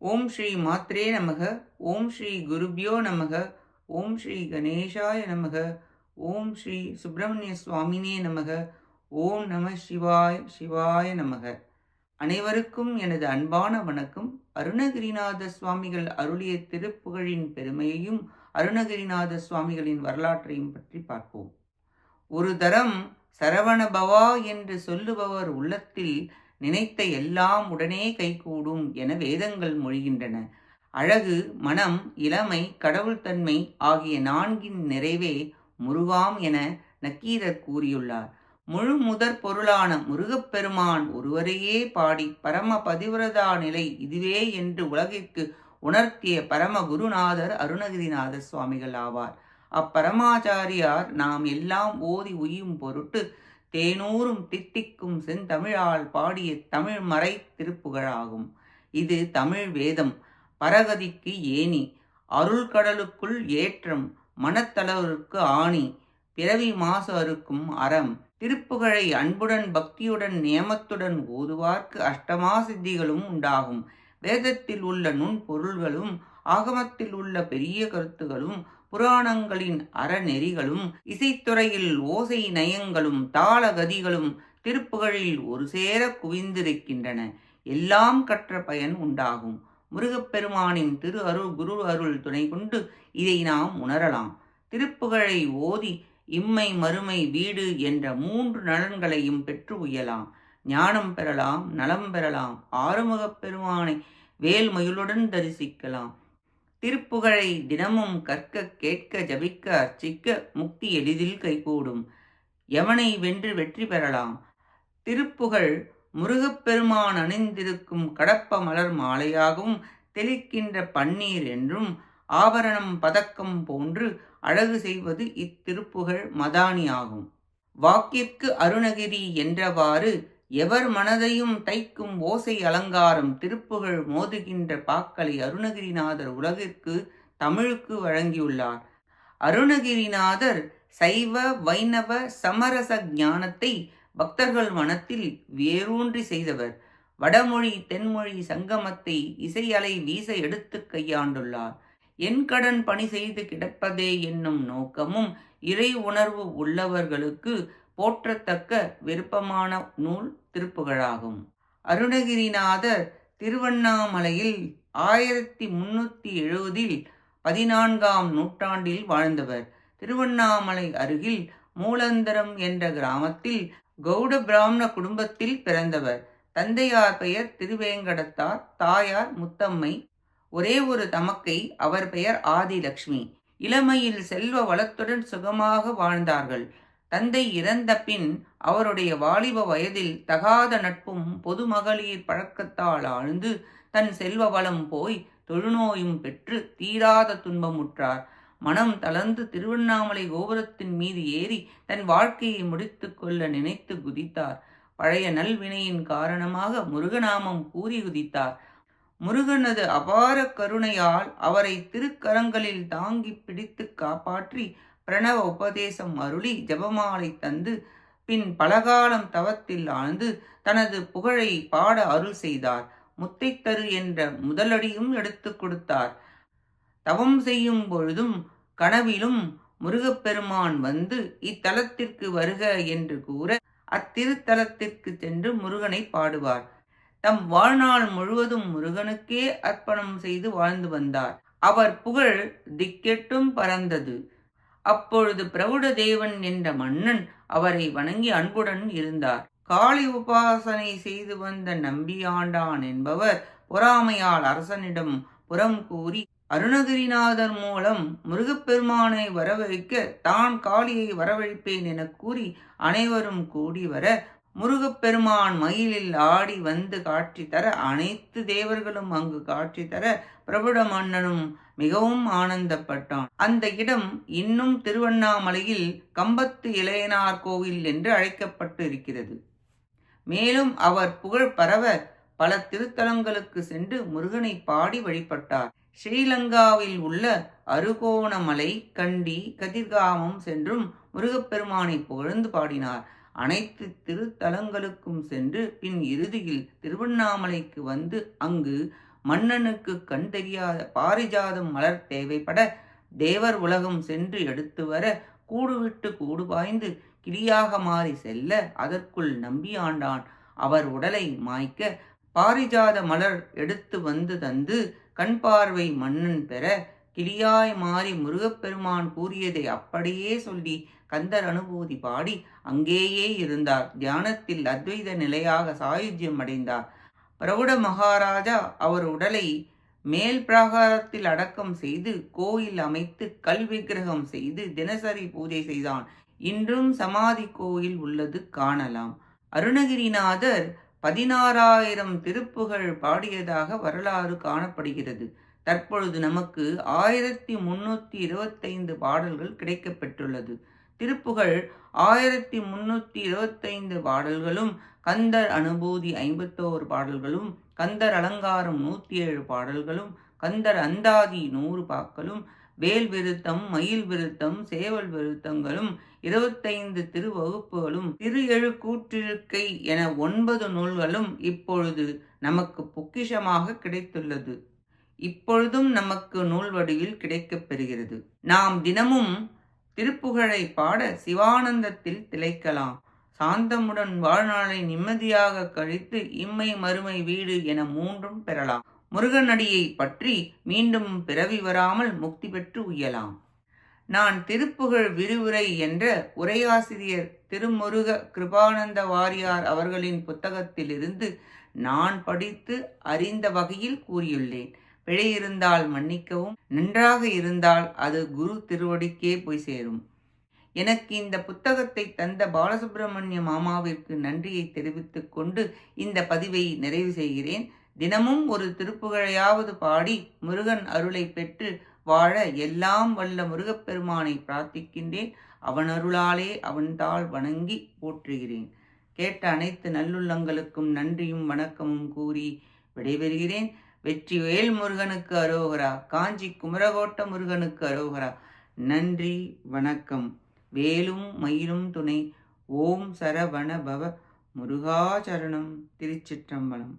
ஓம் ஸ்ரீ மாத்ரே நமக. ஓம் ஸ்ரீ குருப்யோ நமக. ஓம் ஸ்ரீ கணேஷாய நமக. ஓம் ஸ்ரீ சுப்பிரமணிய சுவாமினே நமக. ஓம் நம சிவாய சிவாய நமக. அனைவருக்கும் எனது அன்பான வணக்கம். அருணகிரிநாத சுவாமிகள் அருளிய திருப்புகழின் பெருமையையும் அருணகிரிநாத சுவாமிகளின் வரலாற்றையும் பற்றி பார்ப்போம். ஒரு தரம் சரவணபவா என்று சொல்லுபவர் உள்ளத்தில் நினைத்த எல்லாம் உடனே கைகூடும் என வேதங்கள் மொழிகின்றன. அழகு, மனம், இளமை, கடவுள் தன்மை ஆகிய நான்கின் நிறைவே முருகாம் என நக்கீரர் கூறியுள்ளார். முழு முதற் பொருளான முருகப்பெருமான் ஒருவரையே பாடி பரம பதிவிரதா நிலை இதுவே என்று உலகிற்கு உணர்த்திய பரம குருநாதர் அருணகிரிநாத சுவாமிகள் ஆவார். அப்பரமாச்சாரியார் நாம் எல்லாம் ஓதி உயும் பொருட்டு தேனூரும் தித்திக்கும் செந்தமிழால் பாடிய தமிழ் மறை திருப்புகழாகும். இது தமிழ் வேதம், பரகதிக்கு ஏணி, அருள்கடலுக்குள் ஏற்றம், மனத்தளருக்கு ஆணி, பிறவி மாசு அறுக்கும் அறம். திருப்புகழை அன்புடன் பக்தியுடன் நியமத்துடன் ஓதுவார்க்கு அஷ்டமா சித்திகளும் உண்டாகும். வேதத்தில் உள்ள நுண்பொருள்களும் ஆகமத்தில் உள்ள பெரிய கருத்துகளும் புராணங்களின் அறநெறிகளும் இசைத்துறையில் ஓசை நயங்களும் தாளகதிகளும் திருப்புகழில் ஒரு சேர குவிந்திருக்கின்றன. எல்லாம் கற்ற பயன் உண்டாகும். முருகப்பெருமானின் திரு அருள் குரு அருள் துணை கொண்டு இதை நாம் உணரலாம். திருப்புகழை ஓதி இம்மை மறுமை வீடு என்ற 3 நலன்களையும் பெற்று உயலாம். ஞானம் பெறலாம், நலம் பெறலாம், ஆறுமுகப் பெருமானை வேல்மயிலுடன் தரிசிக்கலாம். திருப்புகழை தினமும் கற்க, கேட்க, ஜபிக்க, அர்ச்சிக்க முக்தி எளிதில் கைகூடும். யமனை வென்று வெற்றி பெறலாம். திருப்புகழ் முருகப்பெருமான் அணிந்திருக்கும் கடப்ப மலர் மாலையாகவும் தெளிக்கின்ற பன்னீர் என்றும் ஆபரணம் பதக்கம் போன்று அழகு செய்வது இத்திருப்புகழ் மதானி ஆகும். வாக்கிற்கு அருணகிரி என்றவாறு எவர் மனதையும் தைக்கும் ஓசை அலங்காரம் திருப்புகழ் மோதுகின்ற பாக்களை அருணகிரிநாதர் உலகிற்கு தமிழுக்கு வழங்கியுள்ளார். அருணகிரிநாதர் சைவ வைணவ சமரச ஞானத்தை பக்தர்கள் மனத்தில் வேரூன்றி செய்தவர். வடமொழி தென்மொழி சங்கமத்தை இசையலை வீச எடுத்து கையாண்டுள்ளார். என் கடன் பணி செய்து கிடப்பதே என்னும் நோக்கமும் இறை உணர்வு உள்ளவர்களுக்கு போற்றத்தக்க விருப்பமான நூல் திருப்புகழாகும். அருணகிரிநாதர் திருவண்ணாமலையில் 1370 14ஆம் நூற்றாண்டில் வாழ்ந்தவர். திருவண்ணாமலை அருகில் மூலந்தரம் என்ற கிராமத்தில் கௌட பிராமண குடும்பத்தில் பிறந்தவர். தந்தையார் பெயர் திருவேங்கடத்தார், தாயார் முத்தம்மை. ஒரே ஒரு தமக்கை, அவர் பெயர் ஆதிலட்சுமி. இளமையில் செல்வ வளத்துடன் சுகமாக வாழ்ந்தார்கள். தந்தை இறந்த பின் அவருடைய வாலிப வயதில் தகாத நட்பும் பொது மகளிர் பழக்கத்தால் ஆழ்ந்து தன் செல்வ வளம் போய் தொழுநோயும் பெற்று தீராத துன்பமுற்றார். மனம் தளர்ந்து திருவண்ணாமலை கோபுரத்தின் மீது ஏறி தன் வாழ்க்கையை முடித்து கொள்ள நினைத்து குதித்தார். பழைய நல்வினையின் காரணமாக முருகநாமம் கூறி குதித்தார். முருகனது அபார கருணையால் அவரை திருக்கரங்களில் தாங்கி பிடித்து காப்பாற்றி பிரணவ உபதேசம் அருளி ஜபமாலை தந்து பின் பலகாலம் தவத்தில் ஆழ்ந்து தனது புகழை பாட அருள் செய்தார். முத்தைத்தரு என்ற முதலடியும் எடுத்து கொடுத்தார். தவம் செய்யும் பொழுதும் கனவிலும் முருகப்பெருமான் வந்து இத்தலத்திற்கு வருக என்று கூற அத்திருத்தலத்திற்கு சென்று முருகனை பாடுவார். தம் வாழ்நாள் முழுவதும் முருகனுக்கே அர்ப்பணம் செய்து வாழ்ந்து வந்தார். அவர் புகழ் திக்கெட்டும் பறந்தது. அப்பொழுது பிரவுட தேவன் என்ற மன்னன் அவரை வணங்கி அன்புடன் இருந்தார். காளி உபாசனை செய்து வந்த நம்பியாண்டான் என்பவர் பொறாமையால் அரசனிடம் புறம் கூறி அருணகிரிநாதர் மூலம் முருகப்பெருமானை வரவழைக்க தான் காளியை வரவழைப்பேன் என கூறி அனைவரும் கூடி வர முருகப்பெருமான் மயிலில் ஆடி வந்து காட்சி தர அனைத்து தேவர்களும் அங்கு காட்சி தர பிரபுட மன்னனும் மிகவும் ஆனந்தப்பட்டான். அந்த இடம் இன்னும் திருவண்ணாமலையில் கம்பத்து இளையனார் கோவில் என்று அழைக்கப்பட்டு இருக்கிறது. மேலும் அவர் புகழ் பரவ பல திருத்தலங்களுக்கு சென்று முருகனை பாடி வழிபட்டார். ஸ்ரீலங்காவில் உள்ள அருகோணமலை, கண்டி, கதிர்காமம் சென்றும் முருகப்பெருமானை புகழ்ந்து பாடினார். அனைத்து திருத்தலங்களுக்கும் சென்று பின் இறுதியில் திருவண்ணாமலைக்கு வந்து அங்கு மன்னனுக்கு கண் தெரியாத பாரிஜாதம் மலர் தேவைப்பட தேவர் உலகம் சென்று எடுத்து வர கூடு விட்டு கூடு பாய்ந்து கிளியாக மாறி செல்ல அதற்குள் நம்பி ஆண்டான் அவர் உடலை மாய்க்க பாரிஜாத மலர் எடுத்து வந்து தந்து கண் பார்வை மன்னன் பெற கிளியாய் மாறி முருகப்பெருமான் கூறியதை அப்படியே சொல்லி கந்தர் அனுபூதி பாடி அங்கேயே இருந்தார். தியானத்தில் அத்வைத நிலையாக சாயுஜ்யம் அடைந்தார். பிரவுட மகாராஜா அவர் உடலை மேல் பிராகாரத்தில் அடக்கம் செய்து கோயில் அமைத்து கல் விக்கிரகம் செய்து தினசரி பூஜை செய்தான். இன்றும் சமாதி கோயில் உள்ளது காணலாம். அருணகிரிநாதர் 16,000 திருப்புகழ் பாடியதாக வரலாறு காணப்படுகிறது. தற்பொழுது நமக்கு 1325 பாடல்கள் கிடைக்கப்பெற்றுள்ளது. திருப்புகழ் 1325 பாடல்களும் கந்தர் அனுபூதி 51 பாடல்களும் கந்தர் அலங்காரம் 107 பாடல்களும் கந்தர் அந்தாதி 100 பாக்களும் வேல் விருத்தம் மயில் விருத்தம் சேவல் விருத்தங்களும் 25 திருவகுப்புகளும் திரு எழுக்கூற்றிருக்கை என 9 நூல்களும் இப்பொழுது நமக்கு பொக்கிஷமாக கிடைத்துள்ளது. இப்பொழுதும் நமக்கு நூல் வடிவில் கிடைக்கப் பெறுகிறது. நாம் தினமும் திருப்புகழை பாட சிவானந்தத்தில் திளைக்கலாம். சாந்தமுடன் வாழ்நாளை நிம்மதியாக கழித்து இம்மை மறுமை வீடு என 3ம் பெறலாம். முருகனடியை பற்றி மீண்டும் பிறவி வராமல் முக்தி பெற்று உய்யலாம். நான் திருப்புகழ் விரிவுரை என்ற உரையாசிரியர் திருமுருக கிருபானந்த வாரியார் அவர்களின் புத்தகத்திலிருந்து நான் படித்து அறிந்த வகையில் கூறியுள்ளேன். பிழை இருந்தால் மன்னிக்கவும். நன்றாக இருந்தால் அது குரு திருவடிக்கே போய் சேரும். எனக்கு இந்த புத்தகத்தை தந்த பாலசுப்பிரமணிய மாமாவிற்கு நன்றியை தெரிவித்துக் கொண்டு இந்த பதிவை நிறைவு செய்கிறேன். தினமும் ஒரு திருப்புகழையாவது பாடி முருகன் அருளை பெற்று வாழ எல்லாம் வல்ல முருகப்பெருமானை பிரார்த்திக்கின்றேன். அவன் அருளாலே அவன் தாள் வணங்கி போற்றுகிறேன். கேட்ட அனைத்து நல்லுள்ளங்களுக்கும் நன்றியும் வணக்கமும் கூறி விடைபெறுகிறேன். வெற்றிவேல் முருகனுக்கு அரோகரா. காஞ்சி குமரகோட்ட முருகனுக்கு அரோகரா. நன்றி, வணக்கம். வேலும் மயிலும் துணை. ஓம் சரவண பவ. முருகாச்சரணம். திருச்சிற்றம்பலம்.